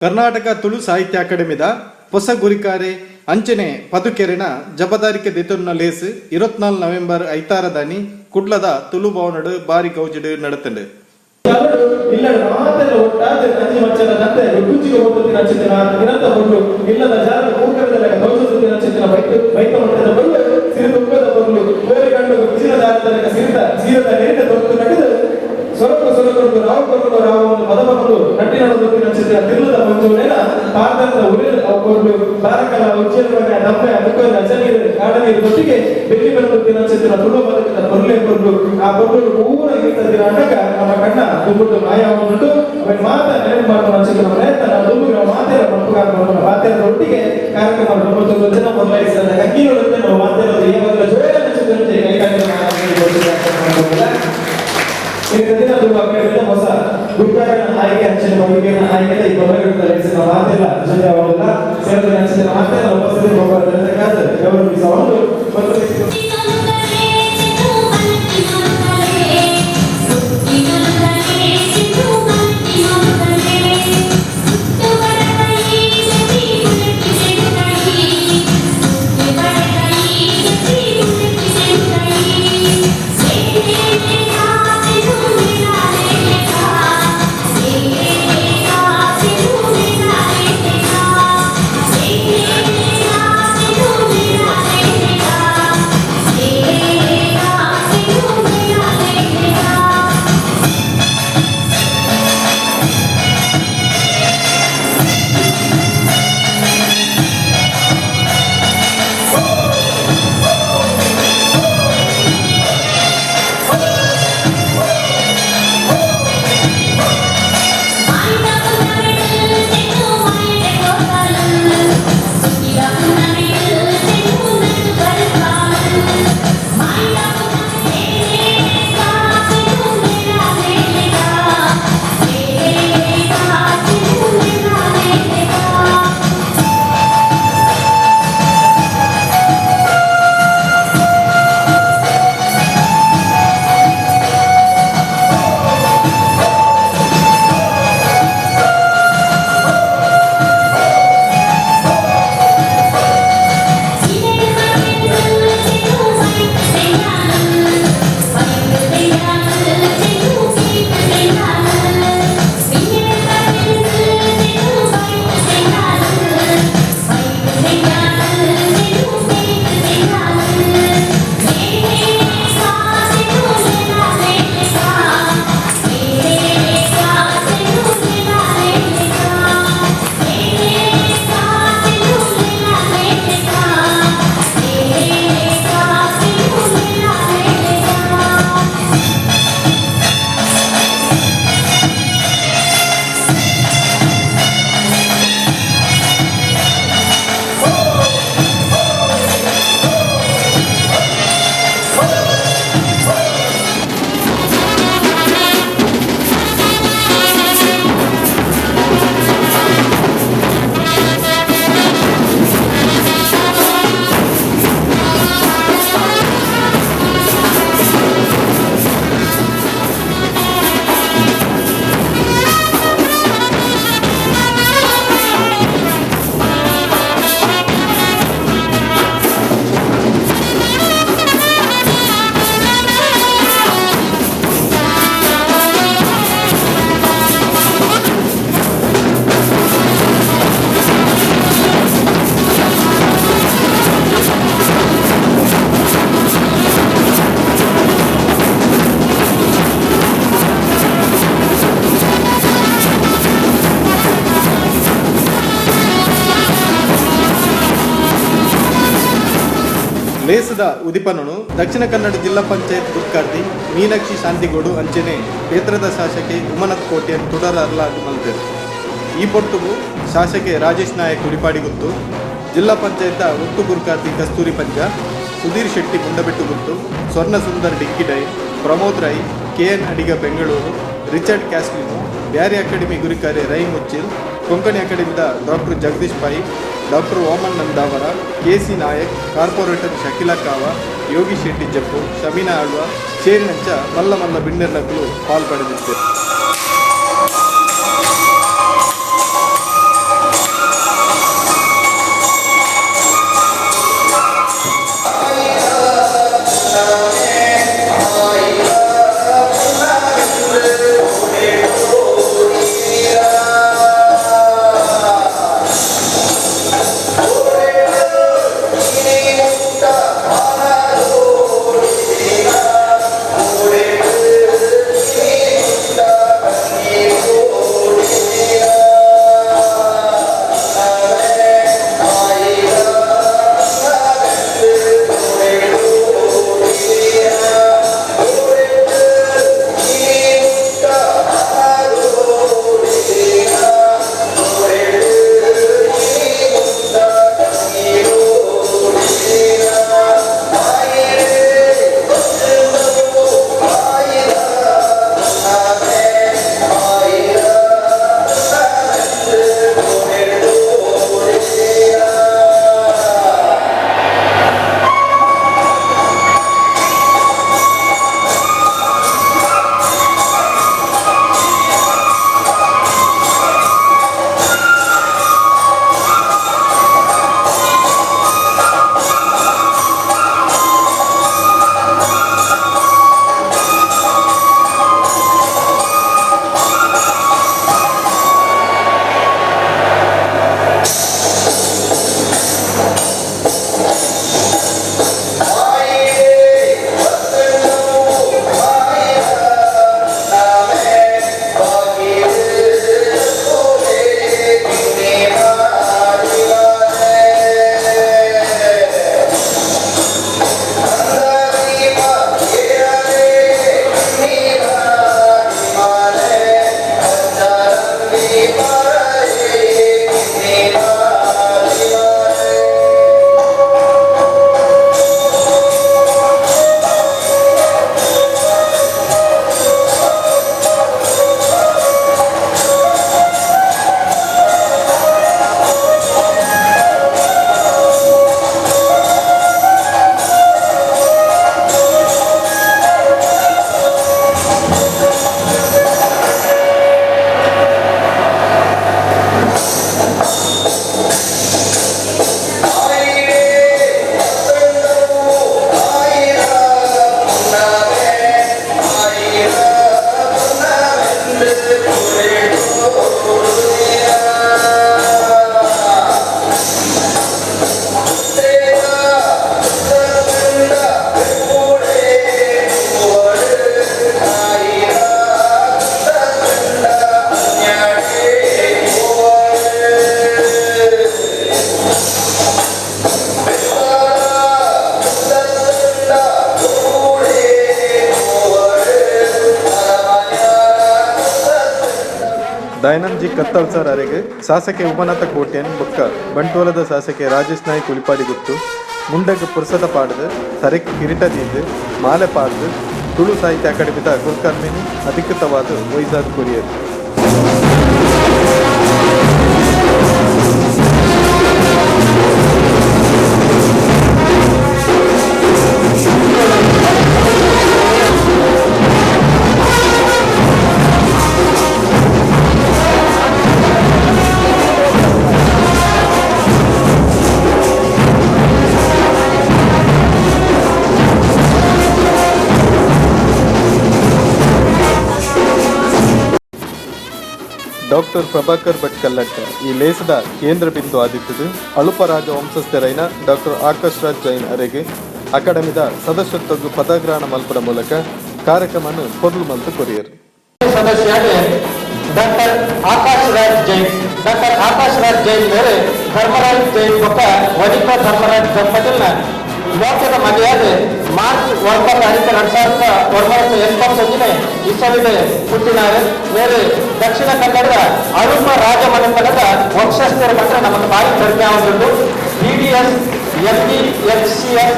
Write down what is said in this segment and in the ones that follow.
ಕರ್ನಾಟಕ ತುಳು ಸಾಹಿತ್ಯ ಅಕಾಡೆಮಿದ ಹೊಸ ಗುರಿಕಾರೆ ಅಂಚನೆ ಪದುಕೆರೆನ ಜಬದಾರಿಕೆ ದೆತುರ್ನ ಲೇಸ್ 24 ನವೆಂಬರ್ ಐತಾರದಾನಿ ಕುಡ್ಲದ ತುಳು ಭವನಡು ಬಾರಿ ಗೌಜಡು ನಡತಂಡು ಲೇಸದ ಉದಿಪನನು ದಕ್ಷಿಣ ಕನ್ನಡ ಜಿಲ್ಲಾ ಪಂಚಾಯತ್ ಉದ್ಘಾಟಿ ಮೀನಾಕ್ಷಿ ಶಾಂತಿಗೋಡು ಅಂಚನೆ ಕ್ಷೇತ್ರದ ಶಾಸಕಿ ಉಮನತ್ ಕೋಟೆಯನ್ನು ತುಡರಲಾಗಿ ಮಲ್ತರು. ಈ ಪೊರ್ತುಗು ಶಾಸಕಿ ರಾಜೇಶ್ ನಾಯಕ್ ಉಡಿಪಾಡಿ ಗುತ್ತು, ಜಿಲ್ಲಾ ಪಂಚಾಯತ್ ಒತ್ತು ಗುರ್ಕಾತಿ ಕಸ್ತೂರಿ ಪಂಜ, ಸುಧೀರ್ ಶೆಟ್ಟಿ ಮುಂಡಬೆಟ್ಟು ಗುತ್ತು, ಸ್ವರ್ಣ ಸುಂದರ್ ಡಿಕ್ಕಿಡೈ, Pramod Rai, KN Adiga Bengaluru, Richard Castelino, Beary academy ಗುರಿಕಾರೆ ರೈ ಮುಚ್ಚಿಲ್, ಕೊಂಕಣಿ ಅಕಾಡೆಮಿದ ಡಾಕ್ಟರ್ ಜಗದೀಶ್ ಪೈ, ಡಾಕ್ಟರ್ ಓಮನ್ ನಂದಾವರ, KC ನಾಯಕ್, ಕಾರ್ಪೊರೇಟರ್ ಶಕಿಲಾ ಕಾವ, ಯೋಗಿ ಶೆಟ್ಟಿ ಜಪ್ಪು, ಶಮೀನಾ ಆಳ್ವ ಸೇರಿನಂಚ ಮಲ್ಲ ಮಲ್ಲ ಬಿಣ್ಣೆರ್ನಕಲು ಪಾಲ್ಪಡೆದಿದ್ದರು. ಕತ್ತಲ್ ಸರ್ ಅರೆಗೆ ಶಾಸಕೆ ಉಮನಾಥ ಕೋಟ್ಯನ್ ಬೊಕ್ಕ ಬಂಟ್ವಾಳದ ಶಾಸಕೆ ರಾಜೇಶ್ ನಾಯ್ಕ್ ಉಳಿಪಾಡಿ ಗುತ್ತು ಮುಂಡಗ್ ಪುರ್ಸದ ಪಾಡ್ದು ಸರಿಕ್ ಕಿರೀಟದಿಂದ ಮಾಲೆ ಪಾಡ್ದು ತುಳು ಸಾಹಿತ್ಯ ಅಕಾಡೆಮಿದ ಕುಲಕರ್ಮಿನಿ ಅಧಿಕೃತವಾದ ವೈಜಾಗ್ ಕೊರಿಯರ್. ಡಾಕ್ಟರ್ ಪ್ರಭಾಕರ್ ಭಟ್ ಕಲ್ಲಟ್ಟ ಈ ಲೇಸದ ಕೇಂದ್ರ ಬಿಂದು ಆದಿತ್ತದು ಅಳುಪರಾಜ ವಂಶಸ್ಥರೈನ ಡಾಕ್ಟರ್ ಆಕಾಶ್ ರಾಜ್ ಜೈನ್ ಅರೆಗೆ ಅಕಾಡೆಮಿದ ಸದಸ್ಯತ್ವಗೂ ಪದಗ ರಹಣ ಮಲ್ಪದ ಮೂಲಕ ಕಾರ್ಯಕ್ರಮವನ್ನು ಕೊರ್ಲು ಮಂತು ಕೊರಿಯರ್. ಸದಸ್ಯರಾದ ಡಾಕ್ಟರ್ ಆಕಾಶ್ ರಾಜ್ ಜೈನ್ ಮೇಲೆ ಧರ್ಮರಾಜ್ ಜೈನ್ ಬೊಕ್ಕ ವನಿತಾ ಧರ್ಮರಾಜ್ ದಂಪತಿಗಳ ಮೋಕ್ಷದ ಮದುವೆಯಾದ ಮಾರ್ಚ್ 9 ತಾರೀಕು 1981 ಇಸವಿದೆ ಹುಟ್ಟಿನಾರೆ. ಮೇಲೆ ದಕ್ಷಿಣ ಕನ್ನಡದ ಅಳುಪ ರಾಜಮನೆತನದ ವಂಶಸ್ಥರ ಮಾತ್ರ ನಮಗೆ ಭಾರಿ ಕಡಿಮೆ ಆಗುವುದು. BDS, FD, FCS,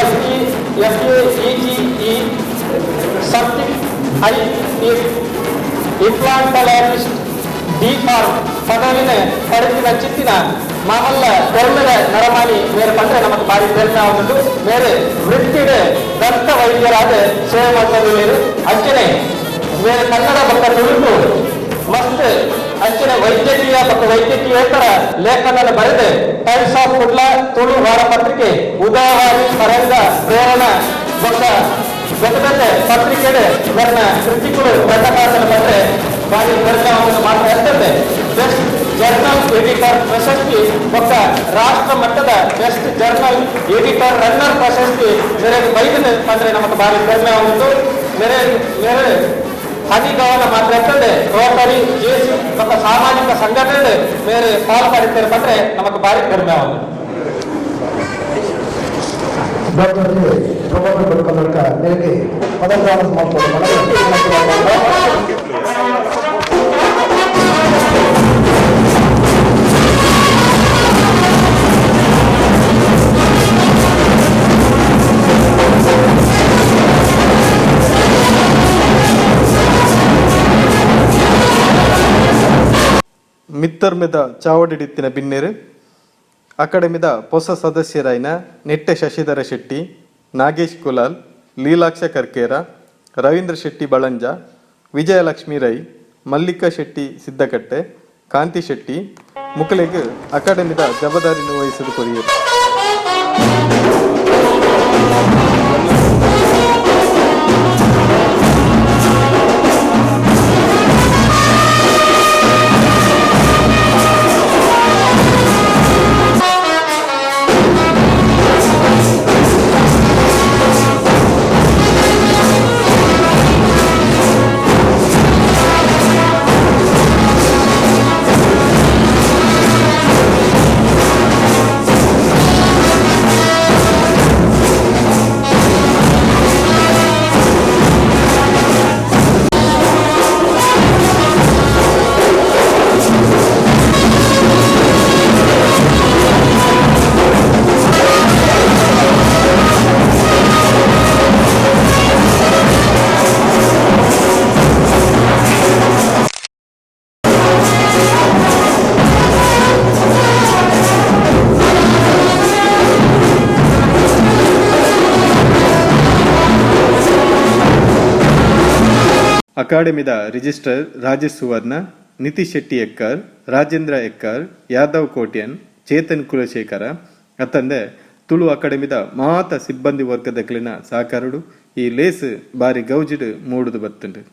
FD, FA, EGE, Septic, ಇಂಪ್ಲಾಂಟಲಾಜಿಸ್ಟ್, D.Farm ಪದವಿನ ಪಡೆದಿನ ಚಿತ್ತಿನ ಮಾಮಲ್ಲ ಕೊರಳದ ನರಮಾನಿ ಮೇರೆ ಬಂದರೆ ನಮಗೆ ಭಾರಿ ಕಡಿಮೆ ಆಗುವುದು. ಬೇರೆ ವೃತ್ತಿಡ ದಂತ ವೈದ್ಯರಾದ ಸೇವೆ ಮಾಡ್ತಾರೆ. ಅಂಚನೆ ಬೇರೆ ಕನ್ನಡ ಬಕ್ಕ ತುಳುಕು ಮಸ್ತ್ ಅಂಚನೆ ವೈದ್ಯಕೀಯೇತರ ಲೇಖನ ಬರೆದು ಟೈಮ್ಸ್ ಆಫ್ ಕುಡ್ಲ ತುಳು ವಾರಪತ್ರಿಕೆ, ಉದಯವಾಣಿ, ತರಂಗ, ಪ್ರೇರಣಾ ಬಕ್ಕ ಗೊತ್ತದಂತೆ ಪತ್ರಿಕೆಡೆ ನನ್ನ ಕೃತಿಗಳು ಪ್ರಕಟಣೆ ಬಂದರೆ ಭಾರಿ ಕಡಿಮೆ ಮಾತ್ರ ಇರ್ತದೆ. ಬೆಸ್ಟ್ ಜರ್ನಲ್ ಎಡಿಟರ್ ಪ್ರಶಸ್ತಿ ಬೊಕ್ಕ ರಾಷ್ಟ್ರ ಮಟ್ಟದ ಬೆಸ್ಟ್ ಜರ್ನಲ್ ಎಡಿಟರ್ ರನ್ನರ್ ಪ್ರಶಸ್ತಿ ಮೇರೆಗೆ ಬೈದಿನ ಬಂದರೆ ನಮಗೆ ಭಾರಿ ಕಡಿಮೆ ಆಗುವುದು. ಮೇರೆ ಹನಿಗವನ ಮಾತ್ರ ಇರ್ತದೆ. ರೋಟರಿ, JC ಬೊಕ್ಕ ಸಾಮಾಜಿಕ ಸಂಘಟನೆ ಮೇರೆ ಪಾಲ್ಪಡಿತಾರೆ ಬಂದರೆ ನಮಗೆ ಭಾರಿ ಕಡಿಮೆ ಆಗುವುದು. ಮಿತ್ತರ್ಮೆದ ಚಾವಡಿಡಿತ್ತಿನ ಬಿನ್ನೆರು ಅಕಾಡೆಮಿದ ಹೊಸ ಸದಸ್ಯರಾಯಿನ ನೆಟ್ಟೆ ಶಶಿಧರ ಶೆಟ್ಟಿ, ನಾಗೇಶ್ ಕುಲಾಲ್, ಲೀಲಾಕ್ಷ ಕರ್ಕೇರ, ರವೀಂದ್ರ ಶೆಟ್ಟಿ ಬಳಂಜ, ವಿಜಯಲಕ್ಷ್ಮಿ ರೈ, ಮಲ್ಲಿಕಾ ಶೆಟ್ಟಿ ಸಿದ್ದಕಟ್ಟೆ, ಕಾಂತಿ ಶೆಟ್ಟಿ ಮುಕಲೆಗೆ ಅಕಾಡೆಮಿದ ಜವಾಬ್ದಾರಿ ನಿರ್ವಹಿಸಲು ಕೊರಿಯರು. ಅಕಾಡೆಮಿದ ರಿಜಿಸ್ಟ್ರಾರ್ ರಾಜೇಶ್ ಸುವರ್ಣ, ನಿತೀಶ್ ಶೆಟ್ಟಿ ಎಕ್ಕರ್, ರಾಜೇಂದ್ರ ಎಕ್ಕರ್, ಯಾದವ್ ಕೋಟ್ಯನ್, ಚೇತನ್ ಕುಲಶೇಖರ ಅತ್ತಂದೆ ತುಳು ಅಕಾಡೆಮಿದ ಮಾತ ಸಿಬ್ಬಂದಿ ವರ್ಗದಕ್ಲಿನ ಸಹಕಾರಡು ಈ ಲೇಸ್ ಬಾರಿ ಗೌಜಿಡ್ ಮೂಡುದು ಬತ್ತುಂಡು.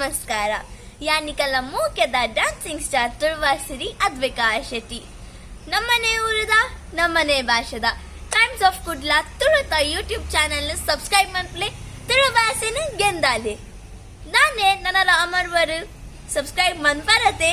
ನಮಸ್ಕಾರ. ಯಾನಿಕಲ್ಲ ಮೂಕ್ಯದ ಡ್ಯಾನ್ಸಿಂಗ್ ಸ್ಟಾರ್ ತುಳುವಾಸಿರಿ ಅದ್ವಿಕಾ ಶೆಟ್ಟಿ. ನಮ್ಮನೆ ಊರದ ನಮ್ಮನೆ ಭಾಷೆದ ಟೈಮ್ಸ್ ಆಫ್ ಕುಡ್ಲಾ ತುಳುತ ಯೂಟ್ಯೂಬ್ ಚಾನೆಲ್ ಸಬ್ಸ್ಕ್ರೈಬ್ ಮಾಡ್ಲಿ ತುಳುವಾಸಿನ ಗೆಂದಾಲಿ. ನಾನೇ ನನ್ನ ಅಮರ್ವರು ಸಬ್ಸ್ಕ್ರೈಬ್ ಮನ್ಪರತೆ.